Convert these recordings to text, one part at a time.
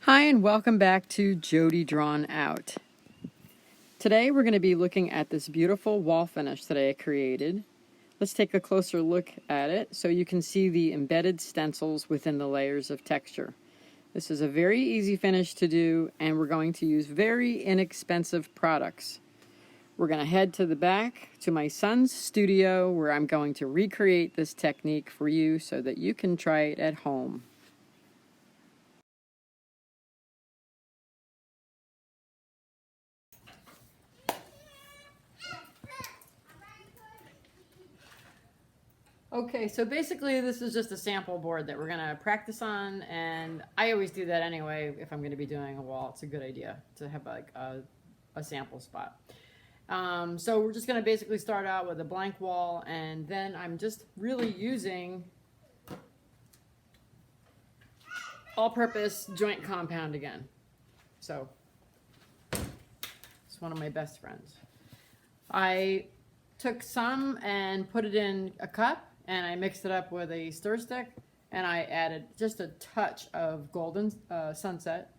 Hi and welcome back to Jody Drawn Out. Today we're going to be looking at this beautiful wall finish that I created. Let's take a closer look at it so you can see the embedded stencils within the layers of texture. This is a very easy finish to do, and we're going to use very inexpensive products. We're going to head to the back to my son's studio where I'm going to recreate this technique for you so that you can try it at home. Okay, so basically this is just a sample board that we're going to practice on, and I always do that anyway if I'm going to be doing a wall. It's a good idea to have like a sample spot. So we're just going to basically start out with a blank wall, and then I'm just really using all-purpose joint compound again. So it's one of my best friends. I took some and put it in a cup, and I mixed it up with a stir stick, and I added just a touch of golden sunset.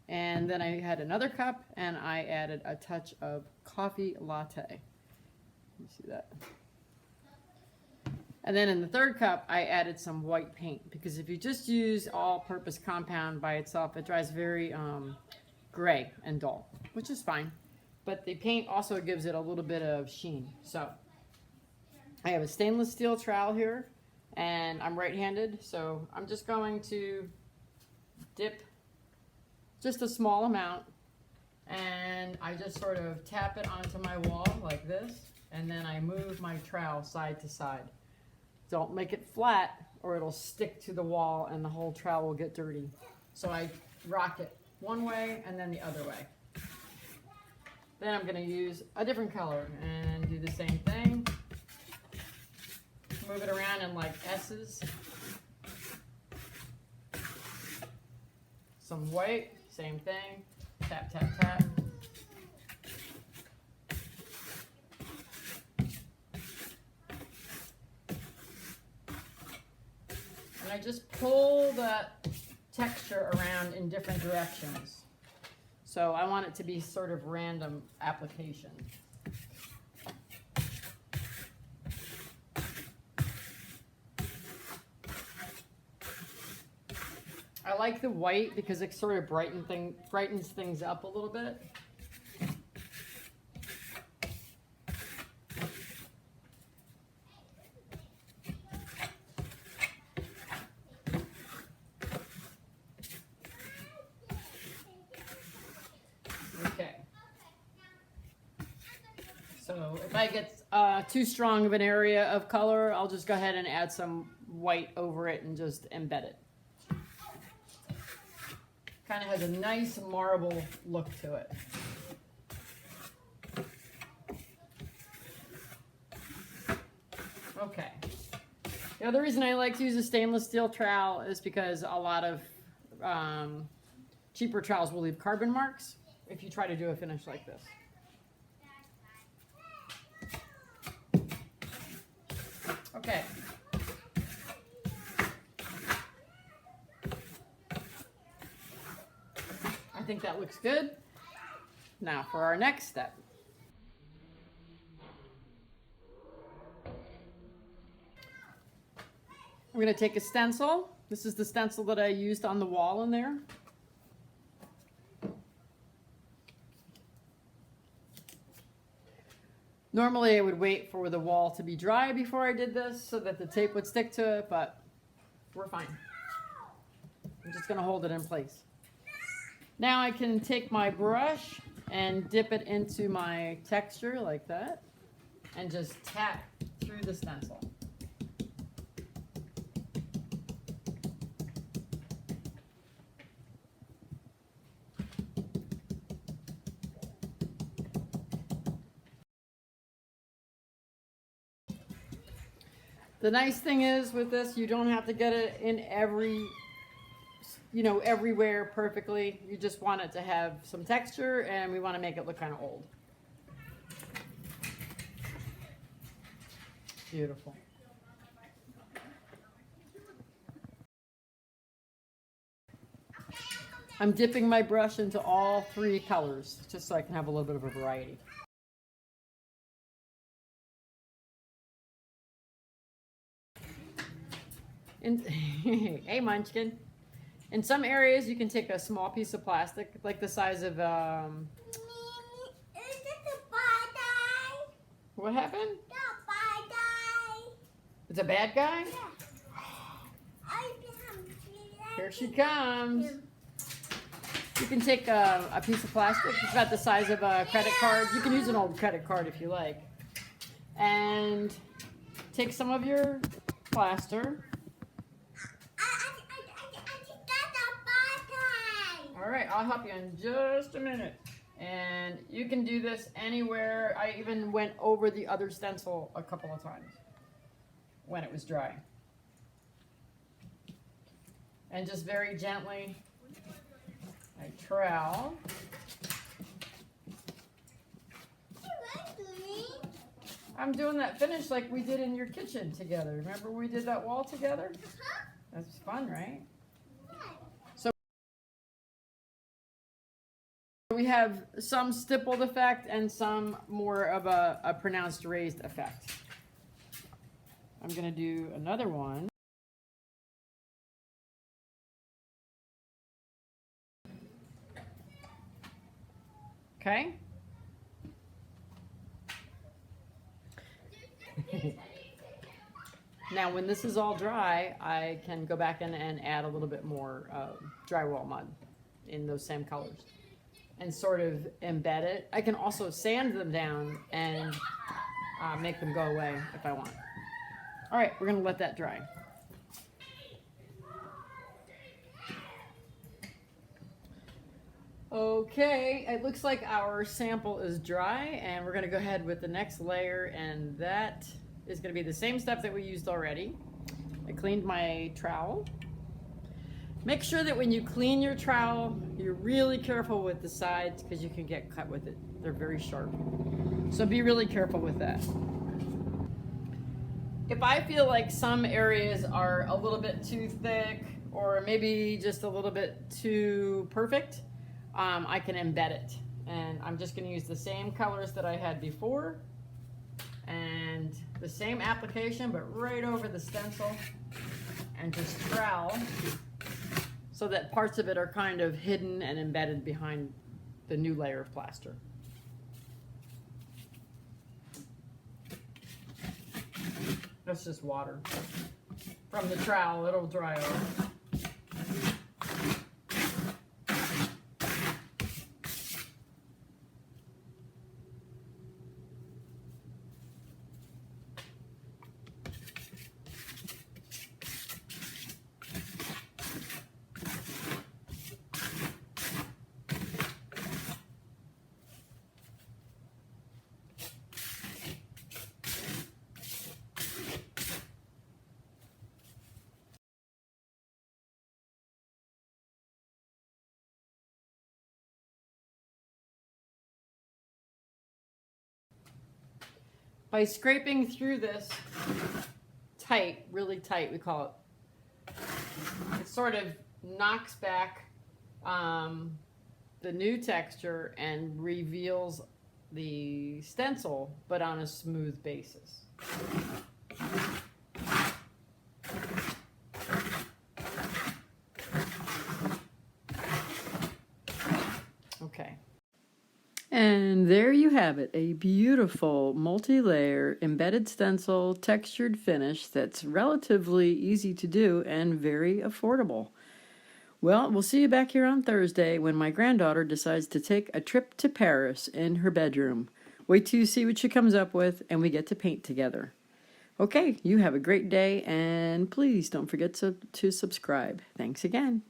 And then I had another cup, and I added a touch of coffee latte. You see that? And then in the third cup, I added some white paint, because if you just use all-purpose compound by itself, it dries very gray and dull, which is fine. But the paint also gives it a little bit of sheen. So I have a stainless steel trowel here, and I'm right-handed, so I'm just going to dip just a small amount, and I just sort of tap it onto my wall like this, and then I move my trowel side to side. Don't make it flat or it'll stick to the wall and the whole trowel will get dirty. So I rock it one way and then the other way. Then I'm going to use a different color and do the same thing. Move it around in like S's. Some white, same thing. Tap, tap, tap. And I just pull the texture around in different directions. So I want it to be sort of random application. I like the white because it sort of brightens things up a little bit. Okay. So if I get too strong of an area of color, I'll just go ahead and add some white over it and just embed it. Kind of has a nice marble look to it. Okay. The other reason I like to use a stainless steel trowel is because a lot of cheaper trowels will leave carbon marks if you try to do a finish like this. Okay. I think that looks good. Now for our next step. We're going to take a stencil. This is the stencil that I used on the wall in there. Normally I would wait for the wall to be dry before I did this so that the tape would stick to it, but we're fine. I'm just going to hold it in place. Now I can take my brush and dip it into my texture like that and just tap through the stencil. The nice thing is with this, you don't have to get it in everywhere perfectly. You just want it to have some texture, and we want to make it look kind of old. Beautiful. I'm dipping my brush into all 3 colors, just so I can have a little bit of a variety. And hey, Munchkin. In some areas, you can take a small piece of plastic, like the size of, what happened? It's a bad guy? Here she comes. You can take a piece of plastic. It's about the size of a credit card. You can use an old credit card if you like. And take some of your plaster. All right, I'll help you in just a minute. And you can do this anywhere. I even went over the other stencil a couple of times when it was dry. And just very gently, I trowel. I'm doing that finish like we did in your kitchen together. Remember we did that wall together? That's fun, right? So we have some stippled effect and some more of a pronounced raised effect. I'm going to do another one. Okay. Now when this is all dry, I can go back in and add a little bit more drywall mud in those same colors and sort of embed it. I can also sand them down and make them go away if I want. All right, we're gonna let that dry. Okay, it looks like our sample is dry, and we're gonna go ahead with the next layer, and that is gonna be the same stuff that we used already. I cleaned my trowel. Make sure that when you clean your trowel, you're really careful with the sides because you can get cut with it. They're very sharp. So be really careful with that. If I feel like some areas are a little bit too thick or maybe just a little bit too perfect, I can embed it. And I'm just gonna use the same colors that I had before and the same application, but right over the stencil, and just trowel so that parts of it are kind of hidden and embedded behind the new layer of plaster. That's just water from the trowel, it'll dry off. By scraping through this tight, really tight, we call it, it sort of knocks back the new texture and reveals the stencil, but on a smooth basis. Okay. And there you have it, a beautiful multi-layer embedded stencil textured finish that's relatively easy to do and very affordable. Well, we'll see you back here on Thursday when my granddaughter decides to take a trip to Paris in her bedroom. Wait till you see what she comes up with and we get to paint together. Okay, you have a great day and please don't forget to subscribe. Thanks again.